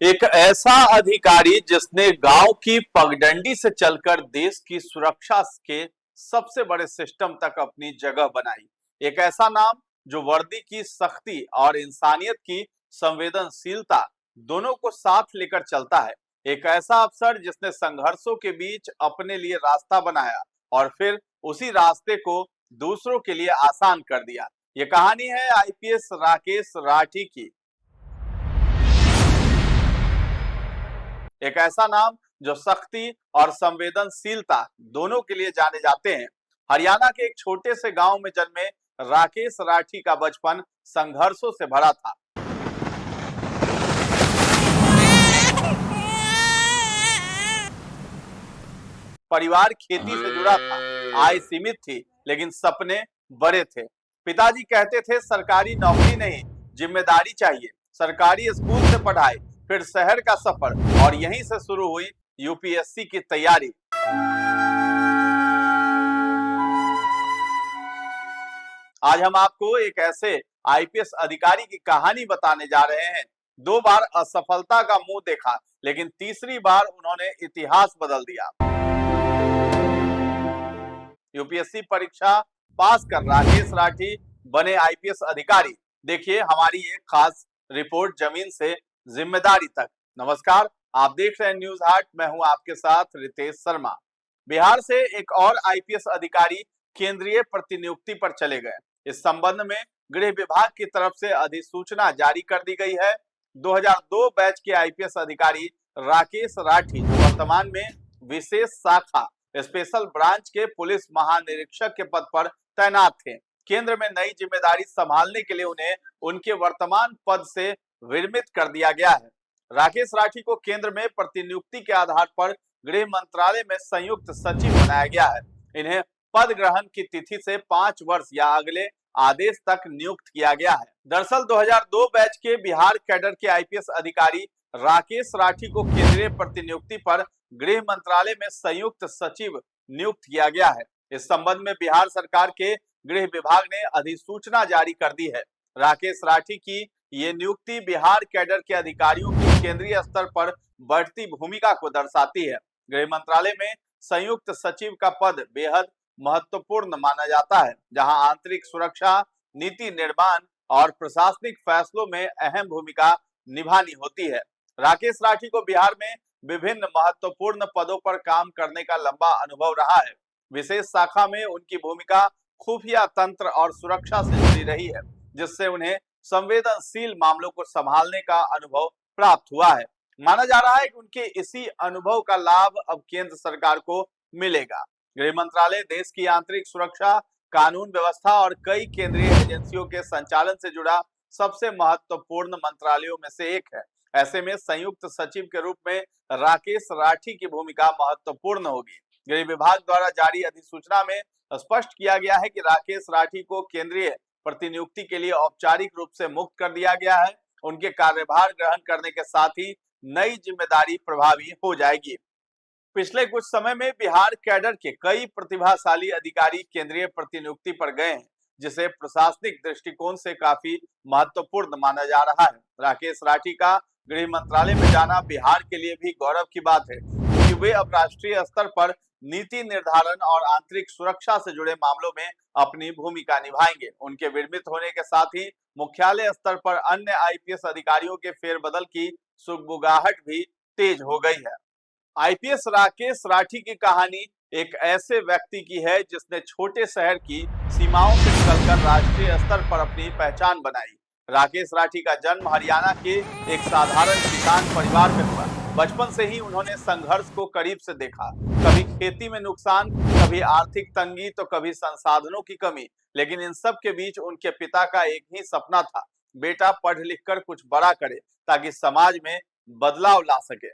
एक ऐसा अधिकारी जिसने गांव की पगडंडी से चलकर देश की सुरक्षा के सबसे बड़े सिस्टम तक अपनी जगह बनाई। एक ऐसा नाम जो वर्दी की सख्ती और इंसानियत की संवेदनशीलता दोनों को साथ लेकर चलता है। एक ऐसा अफसर जिसने संघर्षों के बीच अपने लिए रास्ता बनाया और फिर उसी रास्ते को दूसरों के लिए आसान कर दिया। ये कहानी है आईपीएस राकेश राठी की। एक ऐसा नाम जो सख्ती और संवेदनशीलता दोनों के लिए जाने जाते हैं। हरियाणा के एक छोटे से गांव में जन्मे राकेश राठी का बचपन संघर्षों से भरा था। परिवार खेती से जुड़ा था, आय सीमित थी, लेकिन सपने बड़े थे। पिताजी कहते थे सरकारी नौकरी नहीं, जिम्मेदारी चाहिए। सरकारी स्कूल से पढ़ाई, फिर शहर का सफर और यहीं से शुरू हुई यूपीएससी की तैयारी। आज हम आपको एक ऐसे आईपीएस अधिकारी की कहानी बताने जा रहे हैं। 2 बार असफलता का मुंह देखा, लेकिन तीसरी बार उन्होंने इतिहास बदल दिया। यूपीएससी परीक्षा पास कर राकेश राठी बने आईपीएस अधिकारी। देखिए हमारी एक खास रिपोर्ट जमीन से जिम्मेदारी तक। नमस्कार, आप देख रहे हैं न्यूज हाट। मैं हूं आपके साथ रितेश शर्मा। बिहार से एक और आईपीएस अधिकारी केंद्रीय प्रतिनियुक्ति पर चले गए। इस संबंध में गृह विभाग की तरफ से अधिसूचना जारी कर दी गई है। 2002 बैच के आईपीएस अधिकारी राकेश राठी जो वर्तमान में विशेष शाखा स्पेशल ब्रांच के पुलिस महानिरीक्षक के पद पर तैनात थे। केंद्र में नई जिम्मेदारी संभालने के लिए उन्हें उनके वर्तमान पद से विरमित कर दिया गया है। राकेश राठी को केंद्र में प्रतिनियुक्ति के आधार पर गृह मंत्रालय में संयुक्त सचिव बनाया गया है। इन्हें पद ग्रहण की तिथि से 5 वर्ष या अगले आदेश तक नियुक्त किया गया है। दरअसल 2002 बैच के बिहार कैडर के आईपीएस अधिकारी राकेश राठी को केंद्रीय प्रतिनियुक्ति पर गृह मंत्रालय में संयुक्त सचिव नियुक्त किया गया है। इस संबंध में बिहार सरकार के गृह विभाग ने अधिसूचना जारी कर दी है। राकेश राठी की ये नियुक्ति बिहार कैडर के अधिकारियों की केंद्रीय स्तर पर बढ़ती भूमिका को दर्शाती है। गृह मंत्रालय में संयुक्त सचिव का पद बेहद महत्वपूर्ण माना जाता है, जहां आंतरिक सुरक्षा, नीति निर्माण और प्रशासनिक फैसलों में अहम भूमिका निभानी होती है। राकेश राठी को बिहार में विभिन्न महत्वपूर्ण पदों पर काम करने का लंबा अनुभव रहा है। विशेष शाखा में उनकी भूमिका खुफिया तंत्र और सुरक्षा से जुड़ी रही है, जिससे उन्हें संवेदनशील मामलों को संभालने का अनुभव प्राप्त हुआ है। माना जा रहा है कि उनके इसी अनुभव का लाभ अब केंद्र सरकार को मिलेगा। गृह मंत्रालय देश की आंतरिक सुरक्षा, कानून व्यवस्था और कई केंद्रीय एजेंसियों के संचालन से जुड़ा सबसे महत्वपूर्ण मंत्रालयों में से एक है। ऐसे में संयुक्त सचिव के रूप में राकेश राठी की भूमिका महत्वपूर्ण होगी। गृह विभाग द्वारा जारी अधिसूचना में स्पष्ट किया गया है कि राकेश राठी को केंद्रीय प्रतिनियुक्ति के लिए औपचारिक रूप से मुक्त कर दिया गया है। उनके कार्यभार ग्रहण करने के साथ ही नई जिम्मेदारी प्रभावी हो जाएगी। पिछले कुछ समय में बिहार कैडर के कई प्रतिभाशाली अधिकारी केंद्रीय प्रतिनियुक्ति पर गए हैं, जिसे प्रशासनिक दृष्टिकोण से काफी महत्वपूर्ण माना जा रहा है। राकेश राठी का गृह मंत्रालय में जाना बिहार के लिए भी गौरव की बात है, क्योंकि वे अब राष्ट्रीय स्तर पर नीति निर्धारण और आंतरिक सुरक्षा से जुड़े मामलों में अपनी भूमिका निभाएंगे। उनके विरमित होने के साथ ही मुख्यालय स्तर पर अन्य आईपीएस अधिकारियों के फेरबदल की सुगबुगाहट भी तेज हो गई है। आईपीएस राकेश राठी की कहानी एक ऐसे व्यक्ति की है जिसने छोटे शहर की सीमाओं से निकलकर राष्ट्रीय स्तर पर अपनी पहचान बनाई। राकेश राठी का जन्म हरियाणा के एक साधारण किसान परिवार में हुआ। बचपन से ही उन्होंने संघर्ष को करीब से देखा, कभी खेती में नुकसान, कभी आर्थिक तंगी, तो कभी संसाधनों की कमी। लेकिन इन सब के बीच उनके पिता का एक ही सपना था, बेटा पढ़ लिख कर कुछ बड़ा करे ताकि समाज में बदलाव ला सके।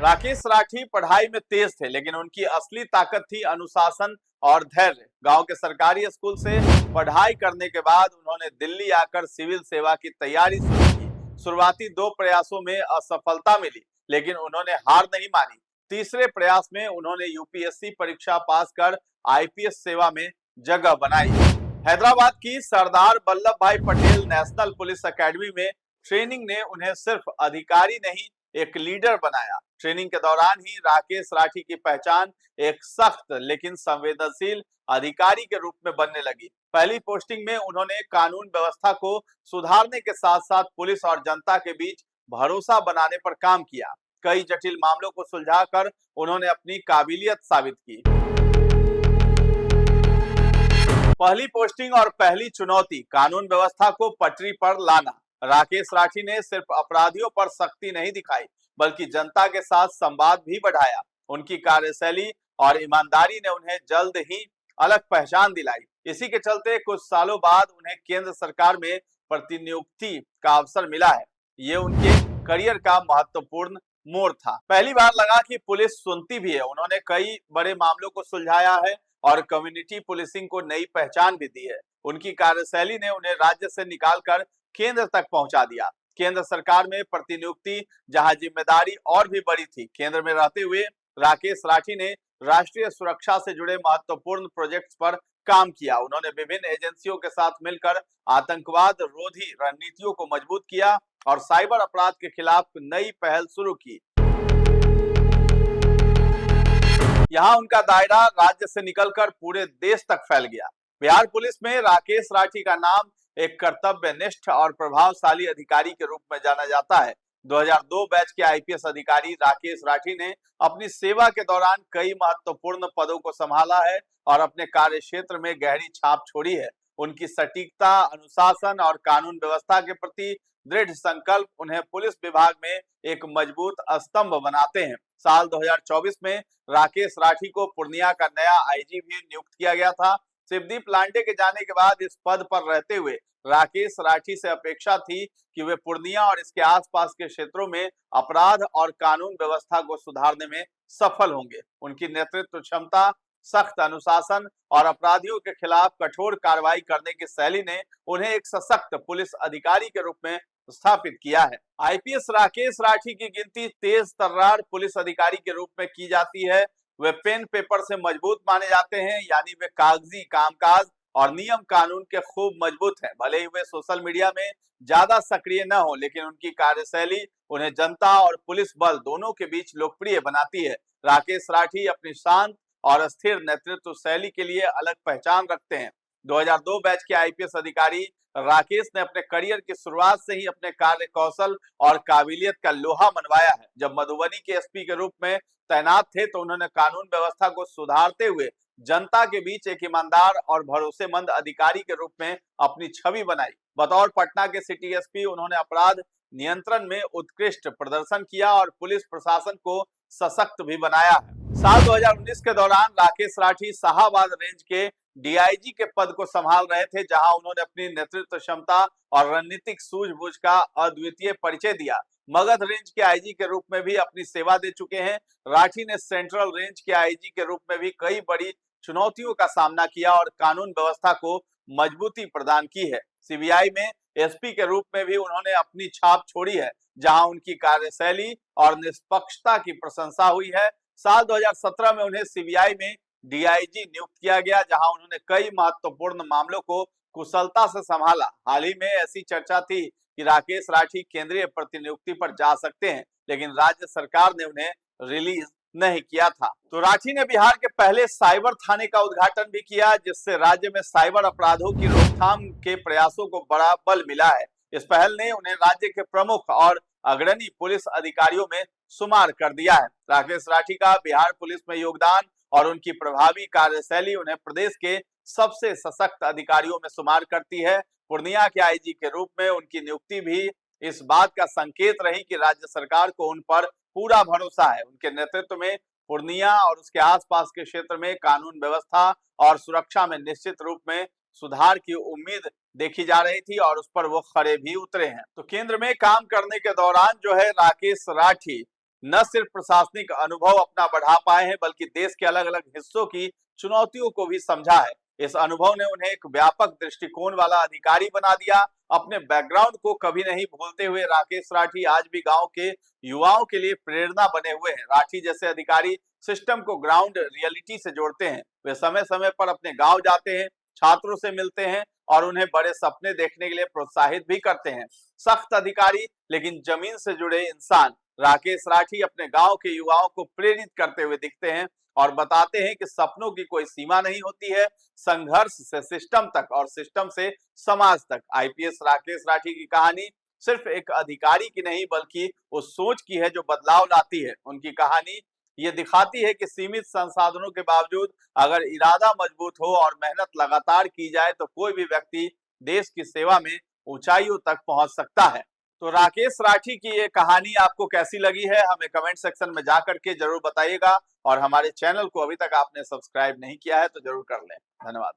राकेश राठी पढ़ाई में तेज थे, लेकिन उनकी असली ताकत थी अनुशासन और धैर्य। गांव के सरकारी स्कूल से पढ़ाई करने के बाद उन्होंने दिल्ली आकर सिविल सेवा की तैयारी शुरू की। शुरुआती 2 प्रयासों में असफलता मिली, लेकिन उन्होंने हार नहीं मानी। तीसरे प्रयास में उन्होंने यूपीएससी परीक्षा पास कर आईपीएस सेवा में जगह बनाई। हैदराबाद की सरदार वल्लभ भाई पटेल नेशनल पुलिस एकेडमी में ट्रेनिंग ने उन्हें सिर्फ अधिकारी नहीं, एक लीडर बनाया। ट्रेनिंग के दौरान ही राकेश राठी की पहचान एक सख्त लेकिन संवेदनशील अधिकारी के रूप में बनने लगी। पहली पोस्टिंग में उन्होंने कानून व्यवस्था को सुधारने के साथ साथ पुलिस और जनता के बीच भरोसा बनाने पर काम किया। कई जटिल मामलों को सुलझाकर उन्होंने अपनी काबिलियत साबित की। पहली पोस्टिंग और पहली चुनौती, कानून व्यवस्था को पटरी पर लाना। राकेश राठी ने सिर्फ अपराधियों पर सख्ती नहीं दिखाई, बल्कि जनता के साथ संवाद भी बढ़ाया। उनकी कार्यशैली और ईमानदारी ने उन्हें जल्द ही अलग पहचान दिलाई। इसी के चलते कुछ सालों बाद उन्हें केंद्र सरकार में प्रतिनियुक्ति का अवसर मिला है। ये उनके करियर का महत्वपूर्ण मोड़ था। पहली बार लगा कि पुलिस सुनती भी है। उन्होंने कई बड़े मामलों को सुलझाया है और कम्युनिटी पुलिसिंग को नई पहचान भी दी है। उनकी कार्यशैली ने उन्हें राज्य से निकालकर केंद्र तक पहुंचा दिया। केंद्र सरकार में प्रतिनियुक्ति, जहां जिम्मेदारी और भी बड़ी थी। केंद्र में रहते हुए राकेश राठी ने राष्ट्रीय सुरक्षा से जुड़े महत्वपूर्ण प्रोजेक्ट्स पर काम किया। उन्होंने विभिन्न एजेंसियों के साथ मिलकर आतंकवाद रोधी रणनीतियों को मजबूत किया और साइबर अपराध के खिलाफ नई पहल शुरू की। यहाँ उनका दायरा राज्य से निकलकर पूरे देश तक फैल गया। बिहार पुलिस में राकेश राठी का नाम एक कर्तव्यनिष्ठ और प्रभावशाली अधिकारी के रूप में जाना जाता है। 2002 बैच के आईपीएस अधिकारी राकेश राठी ने अपनी सेवा के दौरान कई महत्वपूर्ण पदों को संभाला है और अपने कार्य क्षेत्र में गहरी छाप छोड़ी है। उनकी सटीकता, अनुशासन और कानून व्यवस्था के प्रति दृढ़ संकल्प उन्हें पुलिस विभाग में एक मजबूत स्तंभ बनाते हैं। साल 2024 में राकेश राठी को पूर्णिया का नया आईजी भी नियुक्त किया गया था। शिवदीप लांडे के जाने के बाद इस पद पर रहते हुए राकेश राठी से अपेक्षा थी कि वे पूर्णिया और इसके आसपास के क्षेत्रों में अपराध और कानून व्यवस्था को सुधारने में सफल होंगे। उनकी नेतृत्व क्षमता, सख्त अनुशासन और अपराधियों के खिलाफ कठोर कार्रवाई करने की शैली ने उन्हें एक सशक्त पुलिस अधिकारी के रूप में स्थापित किया है। आईपीएस राकेश राठी की गिनती तेज तर्रार पुलिस अधिकारी के रूप में की जाती है। वे पेन पेपर से मजबूत माने जाते हैं, यानी वे कागजी कामकाज और नियम कानून के खूब मजबूत हैं। भले ही वे सोशल मीडिया में ज्यादा सक्रिय न हो, लेकिन उनकी कार्यशैली उन्हें जनता और पुलिस बल दोनों के बीच लोकप्रिय बनाती है। राकेश राठी अपनी शांत और स्थिर नेतृत्व शैली के लिए अलग पहचान रखते हैं। 2002 बैच के आईपीएस अधिकारी राकेश ने अपने करियर की शुरुआत से ही अपने कार्य कौशल और काबिलियत का लोहा मनवाया है। जब मधुबनी के एसपी के रूप में तैनात थे तो उन्होंने कानून व्यवस्था को सुधारते हुए जनता के बीच एक ईमानदार और भरोसेमंद अधिकारी के रूप में अपनी छवि बनाई। बतौर पटना के सिटी एसपी उन्होंने अपराध नियंत्रण में उत्कृष्ट प्रदर्शन किया और पुलिस प्रशासन को सशक्त भी बनाया है। साल 2019 के दौरान राकेश राठी शाहाबाद रेंज के डीआईजी के पद को संभाल रहे थे, जहां उन्होंने अपनी नेतृत्व क्षमता और रणनीतिक सूझबूझ का अद्वितीय परिचय दिया। मगध रेंज के आईजी के रूप में भी अपनी सेवा दे चुके हैं। राठी ने सेंट्रल रेंज के आईजी के रूप में भी कई बड़ी चुनौतियों का सामना किया और कानून व्यवस्था को मजबूती प्रदान की है। सीबीआई में एसपी के रूप में भी उन्होंने अपनी छाप छोड़ी है, जहां उनकी कार्यशैली और निष्पक्षता की प्रशंसा हुई है। साल 2017 में उन्हें सीबीआई में डीआईजी नियुक्त किया गया, जहां उन्होंने कई महत्वपूर्ण मामलों को कुशलता से संभाला। हाल ही में ऐसी चर्चा थी कि राकेश राठी केंद्रीय प्रतिनियुक्ति पर जा सकते हैं, लेकिन राज्य सरकार ने उन्हें रिलीज नहीं किया था। तो राठी ने बिहार के पहले साइबर थाने का उद्घाटन भी किया, जिससे राज्य में साइबर अपराधों की रोकथाम के प्रयासों को बड़ा बल मिला है। इस पहल ने उन्हें राज्य के प्रमुख और अग्रणी पुलिस अधिकारियों में शुमार कर दिया है। राकेश राठी का बिहार पुलिस में योगदान और उनकी प्रभावी कार्यशैली उन्हें प्रदेश के सबसे सशक्त अधिकारियों में शुमार करती है। पूर्णिया के आईजी के रूप में उनकी नियुक्ति भी इस बात का संकेत रही कि राज्य सरकार को उन पर पूरा भरोसा है। उनके नेतृत्व में पूर्णिया और उसके आसपास के क्षेत्र में कानून व्यवस्था और सुरक्षा में निश्चित रूप में सुधार की उम्मीद देखी जा रही थी और उस पर वो खरे भी उतरे हैं। तो केंद्र में काम करने के दौरान जो है राकेश राठी न सिर्फ प्रशासनिक अनुभव अपना बढ़ा पाए हैं, बल्कि देश के अलग अलग हिस्सों की चुनौतियों को भी समझा है। इस अनुभव ने उन्हें एक व्यापक दृष्टिकोण वाला अधिकारी बना दिया। अपने बैकग्राउंड को कभी नहीं भूलते हुए राकेश राठी आज भी गांव के युवाओं के लिए प्रेरणा बने हुए हैं। राठी जैसे अधिकारी सिस्टम को ग्राउंड रियलिटी से जोड़ते हैं। वे समय समय पर अपने गांव जाते हैं, छात्रों से मिलते हैं और उन्हें बड़े सपने देखने के लिए प्रोत्साहित भी करते हैं। सख्त अधिकारी लेकिन जमीन से जुड़े इंसान राकेश राठी अपने गांव के युवाओं को प्रेरित करते हुए दिखते हैं और बताते हैं कि सपनों की कोई सीमा नहीं होती है, संघर्ष से सिस्टम तक और सिस्टम से समाज तक। आईपीएस राकेश राठी की कहानी सिर्फ एक अधिकारी की नहीं बल्कि उस सोच की है जो बदलाव लाती है। उनकी कहानी ये दिखाती है कि सीमित संसाधनों के बावजूद अगर इरादा मजबूत हो और मेहनत लगातार की जाए तो कोई भी व्यक्ति देश की सेवा में ऊंचाइयों तक पहुंच सकता है। तो राकेश राठी की ये कहानी आपको कैसी लगी है हमें कमेंट सेक्शन में जाकर के जरूर बताइएगा और हमारे चैनल को अभी तक आपने सब्सक्राइब नहीं किया है तो जरूर कर लें। धन्यवाद।